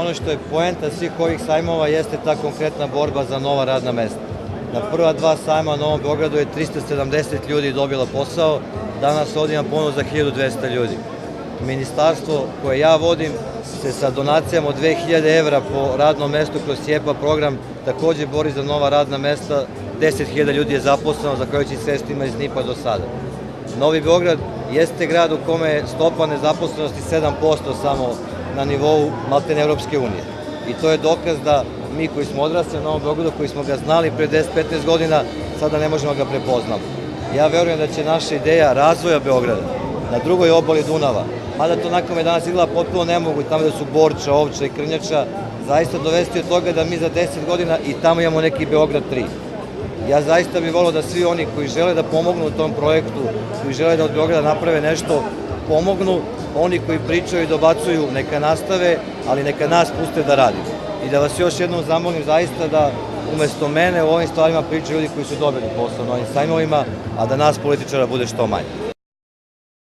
ono što je poenta svih ovih sajmova jeste ta konkretna borba za nova radna mesta. Na prva dva sajma u Novom Beogradu je 370 ljudi dobila posao, danas ovdje ima ponudu za 1200 ljudi. Ministarstvo koje ja vodim se sa donacijama od 2000 evra po radnom mestu kroz SIEPA program takođe bori za nova radna mesta. 10.000 ljudi je zaposleno zahvaljujući sredstvima iz NIP-a do sada. Novi Beograd jeste grad u kome je stopa nezaposlenosti 7% samo na nivou maltene Evropske unije. I to je dokaz da mi koji smo odrasli u Novom Beogradu, koji smo ga znali pre 10-15 godina, sada ne možemo ga prepoznati. Ja verujem da će naša ideja razvoja Beograda na drugoj obali Dunava, mada to nakon danas izgleda potpuno nemoguće, tamo da su Borča, Ovča i Krnjača, zaista dovesti od toga da mi za 10 godina i tamo imamo neki Beograd 3. Ja zaista bih volio da svi oni koji žele da pomognu u tom projektu, koji žele da od Beograda naprave nešto, pomognu. Oni koji pričaju i dobacuju neka nastave, ali neka nas puste da radimo. I da vas još jednom zamolim zaista da umesto mene u ovim stvarima pričaju ljudi koji su dobili posao na ovim sajmovima, a da nas političara bude što manje.